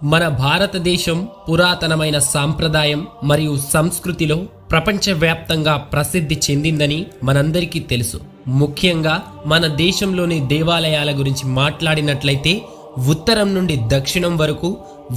మన భారతదేశం పురాతనమైన సాంప్రదాయం మరియు సంస్కృతిలో ప్రపంచవ్యాప్తంగా ప్రసిద్ధి చెందిందని మనందరికీ తెలుసు. ముఖ్యంగా మన దేశంలోని దేవాలయాల గురించి మాట్లాడినట్లయితే ఉత్తరం నుండి దక్షిణం వరకు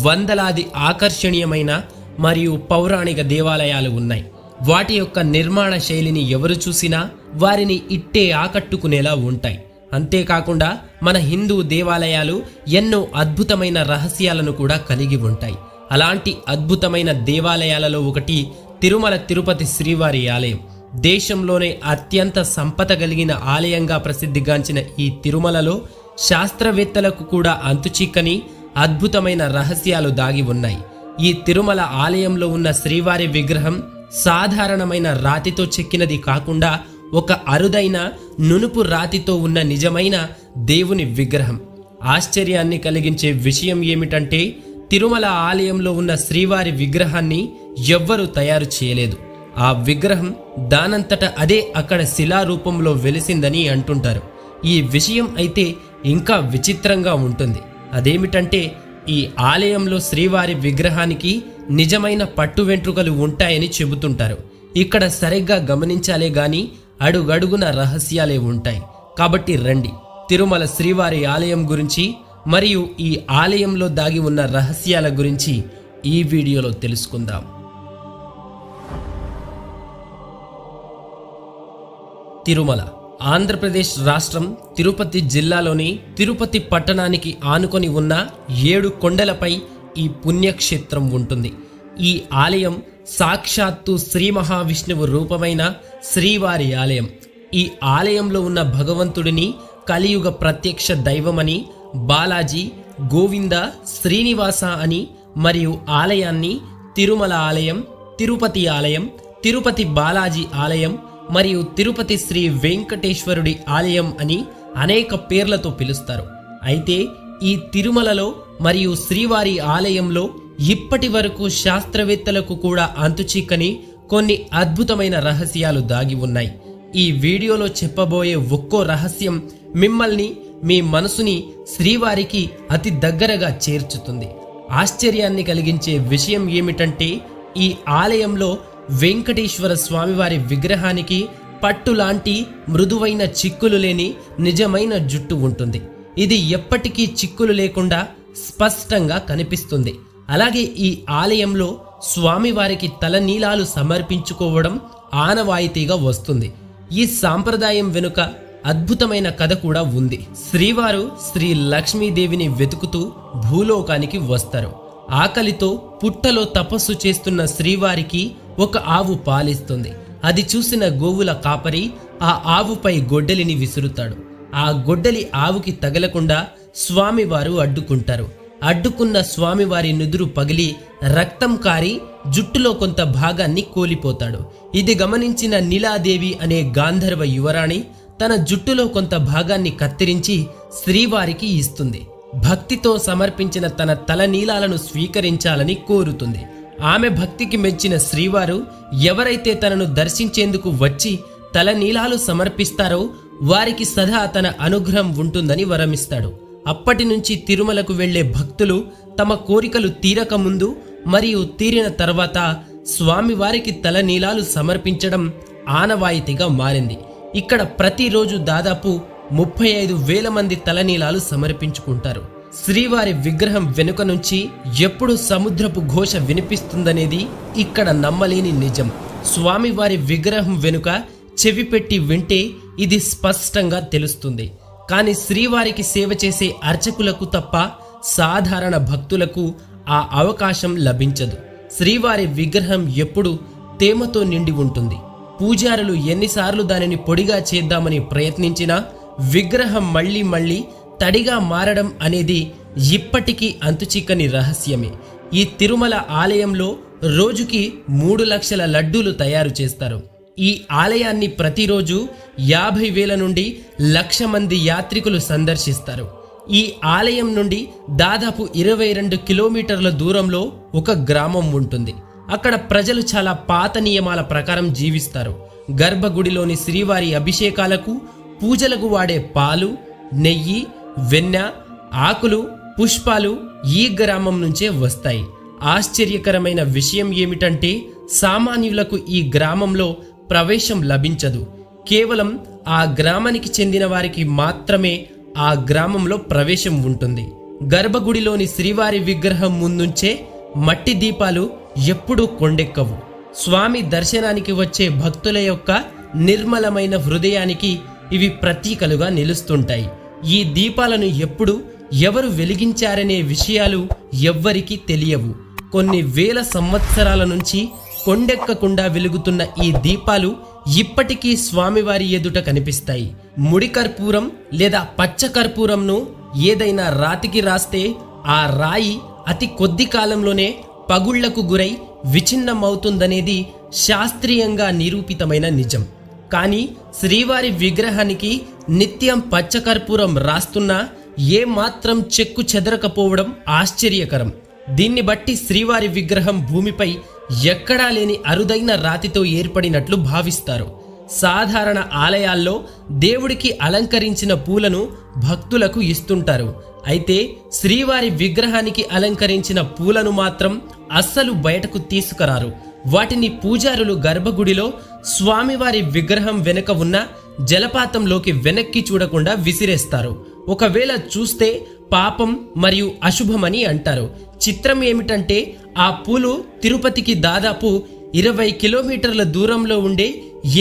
వందలాది ఆకర్షణీయమైన మరియు పౌరాణిక దేవాలయాలు ఉన్నాయి. వాటి యొక్క నిర్మాణ శైలిని ఎవరు చూసినా వారిని ఇట్టే ఆకట్టుకునేలా ఉంటాయి. అంతేకాకుండా మన హిందూ దేవాలయాలు ఎన్నో అద్భుతమైన రహస్యాలను కూడా కలిగి ఉంటాయి. అలాంటి అద్భుతమైన దేవాలయాలలో ఒకటి తిరుమల తిరుపతి శ్రీవారి ఆలయం. దేశంలోనే అత్యంత సంపద కలిగిన ఆలయంగా ప్రసిద్ధిగాంచిన ఈ తిరుమలలో శాస్త్రవేత్తలకు కూడా అంతుచిక్కని అద్భుతమైన రహస్యాలు దాగి ఉన్నాయి. ఈ తిరుమల ఆలయంలో ఉన్న శ్రీవారి విగ్రహం సాధారణమైన రాతితో చెక్కినది కాకుండా ఒక అరుదైన నునుపు రాతితో ఉన్న నిజమైన దేవుని విగ్రహం. ఆశ్చర్యాన్ని కలిగించే విషయం ఏమిటంటే తిరుమల ఆలయంలో ఉన్న శ్రీవారి విగ్రహాన్ని ఎవ్వరూ తయారు చేయలేదు. ఆ విగ్రహం దానంతట అదే అక్కడ శిలారూపంలో వెలిసిందని అంటుంటారు. ఈ విషయం అయితే ఇంకా విచిత్రంగా ఉంటుంది. అదేమిటంటే ఈ ఆలయంలో శ్రీవారి విగ్రహానికి నిజమైన పట్టు వెంట్రుకలు ఉంటాయని చెబుతుంటారు. ఇక్కడ సరిగ్గా గమనించాలే గాని అడుగడుగున రహస్యాలే ఉంటాయి. కాబట్టి రండి, తిరుమల శ్రీవారి ఆలయం గురించి మరియు ఈ ఆలయంలో దాగి ఉన్న రహస్యాల గురించి ఈ వీడియోలో తెలుసుకుందాం. తిరుమల ఆంధ్రప్రదేశ్ రాష్ట్రం తిరుపతి జిల్లాలోని తిరుపతి పట్టణానికి ఆనుకొని ఉన్న 7 కొండలపై ఈ పుణ్యక్షేత్రం ఉంటుంది. ఈ ఆలయం సాక్షాత్తు శ్రీ మహావిష్ణువు రూపమైన శ్రీవారి ఆలయం. ఈ ఆలయంలో ఉన్న భగవంతుడిని కలియుగ ప్రత్యక్ష దైవమని, బాలాజీ, గోవింద, శ్రీనివాస అని, మరియు ఆలయాన్ని తిరుమల ఆలయం, తిరుపతి ఆలయం, తిరుపతి బాలాజీ ఆలయం మరియు తిరుపతి శ్రీ వెంకటేశ్వరుడి ఆలయం అని అనేక పేర్లతో పిలుస్తారు. అయితే ఈ తిరుమలలో మరియు శ్రీవారి ఆలయంలో ఇప్పటి వరకు శాస్త్రవేత్తలకు కూడా అంతుచిక్కని కొన్ని అద్భుతమైన రహస్యాలు దాగి ఉన్నాయి. ఈ వీడియోలో చెప్పబోయే ఒక్కో రహస్యం మిమ్మల్ని, మీ మనసుని శ్రీవారికి అతి దగ్గరగా చేర్చుతుంది. ఆశ్చర్యాన్ని కలిగించే విషయం ఏమిటంటే ఈ ఆలయంలో వెంకటేశ్వర స్వామివారి విగ్రహానికి పట్టులాంటి మృదువైన చిక్కులు లేని నిజమైన జుట్టు ఉంటుంది. ఇది ఎప్పటికీ చిక్కులు లేకుండా స్పష్టంగా కనిపిస్తుంది. అలాగే ఈ ఆలయంలో స్వామివారికి తలనీలాలు సమర్పించుకోవడం ఆనవాయితీగా వస్తుంది. ఈ సాంప్రదాయం వెనుక అద్భుతమైన కథ కూడా ఉంది. శ్రీవారు శ్రీ లక్ష్మీదేవిని వెతుకుతూ భూలోకానికి వస్తారు. ఆకలితో పుట్టలో తపస్సు చేస్తున్న శ్రీవారికి ఒక ఆవు పాలిస్తుంది. అది చూసిన గోవుల కాపరి ఆ ఆవుపై గొడ్డలిని విసురుతాడు. ఆ గొడ్డలి ఆవుకి తగలకుండా స్వామివారు అడ్డుకుంటారు. అడ్డుకున్న స్వామివారి నుదురు పగిలి రక్తం కారి జుట్టులో కొంత భాగాన్ని కోల్పోతాడు. ఇది గమనించిన నీలాదేవి అనే గాంధర్వ యువరాణి తన జుట్టులో కొంత భాగాన్ని కత్తిరించి శ్రీవారికి ఇస్తుంది. భక్తితో సమర్పించిన తన తలనీలాలను స్వీకరించాలని కోరుతుంది. ఆమె భక్తికి మెచ్చిన శ్రీవారు ఎవరైతే తనను దర్శించేందుకు వచ్చి తలనీలాలు సమర్పిస్తారో వారికి సదా తన అనుగ్రహం ఉంటుందని వరమిస్తాడు. అప్పటి నుంచి తిరుమలకు వెళ్లే భక్తులు తమ కోరికలు తీరక ముందు మరియు తీరిన తర్వాత స్వామివారికి తలనీలాలు సమర్పించడం ఆనవాయితీగా మారింది. ఇక్కడ ప్రతిరోజు దాదాపు 35,000 మంది తలనీలాలు సమర్పించుకుంటారు. శ్రీవారి విగ్రహం వెనుక నుంచి ఎప్పుడు సముద్రపు ఘోష వినిపిస్తుందనేది ఇక్కడ నమ్మలేని నిజం. స్వామివారి విగ్రహం వెనుక చెవి పెట్టి వింటే ఇది స్పష్టంగా తెలుస్తుంది. కానీ శ్రీవారికి సేవ చేసే అర్చకులకు తప్ప సాధారణ భక్తులకు ఆ అవకాశం లభించదు. శ్రీవారి విగ్రహం ఎప్పుడు తేమతో నిండి ఉంటుంది. పూజారులు ఎన్నిసార్లు దానిని పొడిగా చేద్దామని ప్రయత్నించినా విగ్రహం మళ్లీ మళ్లీ తడిగా మారడం అనేది ఇప్పటికీ అంతుచిక్కని రహస్యమే. ఈ తిరుమల ఆలయంలో రోజుకి 3 లక్షల లడ్డూలు తయారు చేస్తారు. ఈ ఆలయాన్ని ప్రతిరోజు 50,000 నుండి 1,00,000 మంది యాత్రికులు సందర్శిస్తారు. ఈ ఆలయం నుండి దాదాపు 22 కిలోమీటర్ల దూరంలో ఒక గ్రామం ఉంటుంది. అక్కడ ప్రజలు చాలా పాత నియమాల ప్రకారం జీవిస్తారు. గర్భగుడిలోని శ్రీవారి అభిషేకాలకు, పూజలకు వాడే పాలు, నెయ్యి, వెన్న, ఆకులు, పుష్పాలు ఈ గ్రామం నుంచే వస్తాయి. ఆశ్చర్యకరమైన విషయం ఏమిటంటే సామాన్యులకు ఈ గ్రామంలో ప్రవేశం లభించదు. కేవలం ఆ గ్రామానికి చెందిన వారికి మాత్రమే ఆ గ్రామంలో ప్రవేశం ఉంటుంది. గర్భగుడిలోని శ్రీవారి విగ్రహం ముందుంచే మట్టి దీపాలు ఎప్పుడూ కొండెక్కవు. స్వామి దర్శనానికి వచ్చే భక్తుల యొక్క నిర్మలమైన హృదయానికి ఇవి ప్రతీకలుగా నిలుస్తుంటాయి. ఈ దీపాలను ఎప్పుడు ఎవరు వెలిగించారనే విషయాలు ఎవ్వరికీ తెలియవు. కొన్ని వేల సంవత్సరాల నుంచి కొండెక్కకుండా వెలుగుతున్న ఈ దీపాలు ఇప్పటికీ స్వామివారి ఎదుట కనిపిస్తాయి. ముడి కర్పూరం లేదా పచ్చ కర్పూరంను ఏదైనా రాతికి రాస్తే ఆ రాయి అతి కొద్ది కాలంలోనే పగుళ్లకు గురై విచ్ఛిన్నమవుతుందనేది శాస్త్రీయంగా నిరూపితమైన నిజం. కానీ శ్రీవారి విగ్రహానికి నిత్యం పచ్చకర్పూరం రాస్తున్నా ఏమాత్రం చెక్కు చెదరకపోవడం ఆశ్చర్యకరం. దీన్ని బట్టి శ్రీవారి విగ్రహం భూమిపై ఎక్కడా లేని అరుదైన రాతితో ఏర్పడినట్లు భావిస్తారు. సాధారణ ఆలయాల్లో దేవుడికి అలంకరించిన పూలను భక్తులకు ఇస్తుంటారు. అయితే శ్రీవారి విగ్రహానికి అలంకరించిన పూలను మాత్రం అస్సలు బయటకు తీసుకురారు. వాటిని పూజారులు గర్భగుడిలో స్వామివారి విగ్రహం వెనుక ఉన్న జలపాతంలోకి వెనక్కి చూడకుండా విసిరేస్తారు. ఒకవేళ చూస్తే పాపం మరియు అశుభమని అంటారు. చిత్రం ఏమిటంటే ఆ పూలు తిరుపతికి దాదాపు 20 కిలోమీటర్ల దూరంలో ఉండే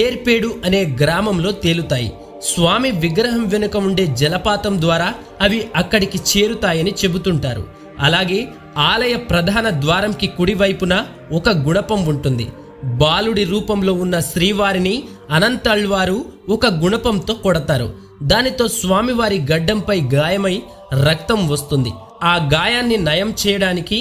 ఏర్పేడు అనే గ్రామంలో తేలుతాయి. స్వామి విగ్రహం వెనుక ఉండే జలపాతం ద్వారా అవి అక్కడికి చేరుతాయని చెబుతుంటారు. అలాగే ఆలయ ప్రధాన ద్వారంకి కుడివైపున ఒక గుణపం ఉంటుంది. బాలుడి రూపంలో ఉన్న శ్రీవారిని అనంతాళ్వారు ఒక గుణపంతో కొడతారు. దానితో స్వామివారి గడ్డంపై గాయమై రక్తం వస్తుంది. ఆ గాయాన్ని నయం చేయడానికి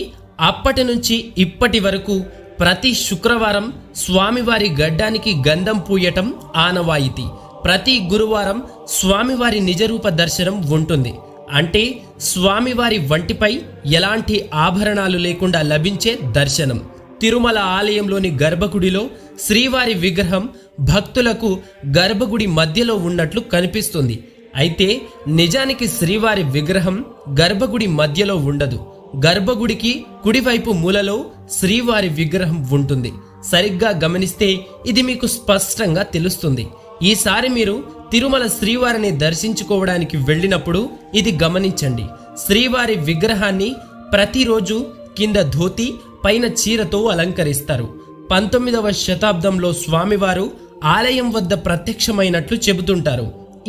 అప్పటి నుంచి ఇప్పటి వరకు ప్రతి శుక్రవారం స్వామివారి గడ్డానికి గంధం పూయటం ఆనవాయితీ. ప్రతి గురువారం స్వామివారి నిజరూప దర్శనం ఉంటుంది. అంటే స్వామివారి వంటిపై ఎలాంటి ఆభరణాలు లేకుండా లభించే దర్శనం. తిరుమల ఆలయంలోని గర్భగుడిలో శ్రీవారి విగ్రహం భక్తులకు గర్భగుడి మధ్యలో ఉన్నట్లు కనిపిస్తుంది. అయితే నిజానికి శ్రీవారి విగ్రహం గర్భగుడి మధ్యలో ఉండదు. గర్భగుడికి కుడివైపు మూలలో శ్రీవారి విగ్రహం ఉంటుంది. సరిగ్గా గమనిస్తే ఇది మీకు స్పష్టంగా తెలుస్తుంది. ఈసారి మీరు తిరుమల శ్రీవారిని దర్శించుకోవడానికి వెళ్ళినప్పుడు ఇది గమనించండి. శ్రీవారి విగ్రహాన్ని ప్రతిరోజు కింద ధోతి పైన చీరతో అలంకరిస్తారు. 19వ శతాబ్దంలో స్వామివారు ఆలయం వద్ద ప్రత్యక్షమైనట్లు చెబుతుంటారు.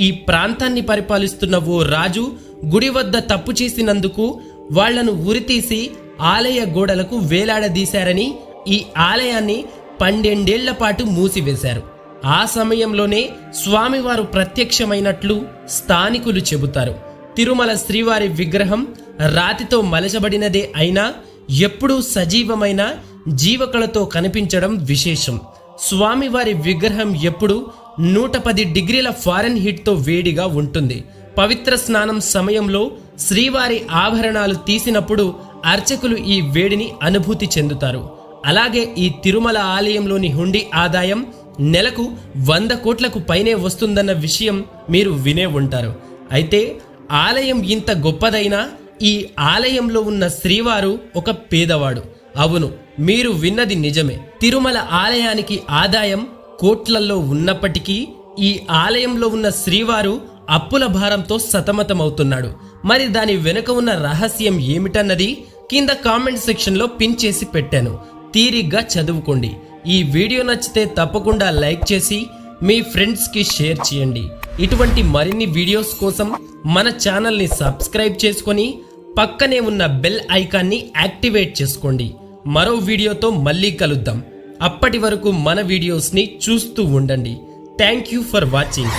ఈ ప్రాంతాన్ని పరిపాలిస్తున్న ఓ రాజు గుడి వద్ద తప్పు చేసినందుకు వాళ్లను ఉరితీసి ఆలయ గోడలకు వేలాడదీశారని ఈ ఆలయాన్ని 12 ఏళ్ల పాటు మూసివేశారు. ఆ సమయంలోనే స్వామివారు ప్రత్యక్షమైనట్లు స్థానికులు చెబుతారు. తిరుమల శ్రీవారి విగ్రహం రాతితో మలచబడినదే అయినా ఎప్పుడూ సజీవమైన జీవకళతో కనిపించడం విశేషం. స్వామివారి విగ్రహం ఎప్పుడు 110 డిగ్రీల ఫారెన్హీట్తో వేడిగా ఉంటుంది. పవిత్ర స్నానం సమయంలో శ్రీవారి ఆభరణాలు తీసినప్పుడు అర్చకులు ఈ వేడిని అనుభూతి చెందుతారు. అలాగే ఈ తిరుమల ఆలయంలోని హుండీ ఆదాయం నెలకు 100 కోట్లకు పైనే వస్తుందన్న విషయం మీరు వినే ఉంటారు. అయితే ఆలయం ఇంత గొప్పదైనా ఈ ఆలయంలో ఉన్న శ్రీవారు ఒక పేదవాడు. అవును, మీరు విన్నది నిజమే. తిరుమల ఆలయానికి ఆదాయం కోట్లల్లో ఉన్నప్పటికీ ఈ ఆలయంలో ఉన్న శ్రీవారు అప్పుల భారంతో సతమతమవుతున్నాడు. మరి దాని వెనుక ఉన్న రహస్యం ఏమిటన్నది కింద కామెంట్ సెక్షన్లో పిన్ చేసి పెట్టాను. తీరిగ్గా చదువుకోండి. ఈ వీడియో నచ్చితే తప్పకుండా లైక్ చేసి మీ ఫ్రెండ్స్కి షేర్ చేయండి. ఇటువంటి మరిన్ని వీడియోస్ కోసం మన ఛానల్ని సబ్స్క్రైబ్ చేసుకొని పక్కనే ఉన్న బెల్ ఐకాన్ని యాక్టివేట్ చేసుకోండి. మరో వీడియోతో మళ్ళీ కలుద్దాం. అప్పటి వరకు మన వీడియోస్ని చూస్తూ ఉండండి. Thank you for watching.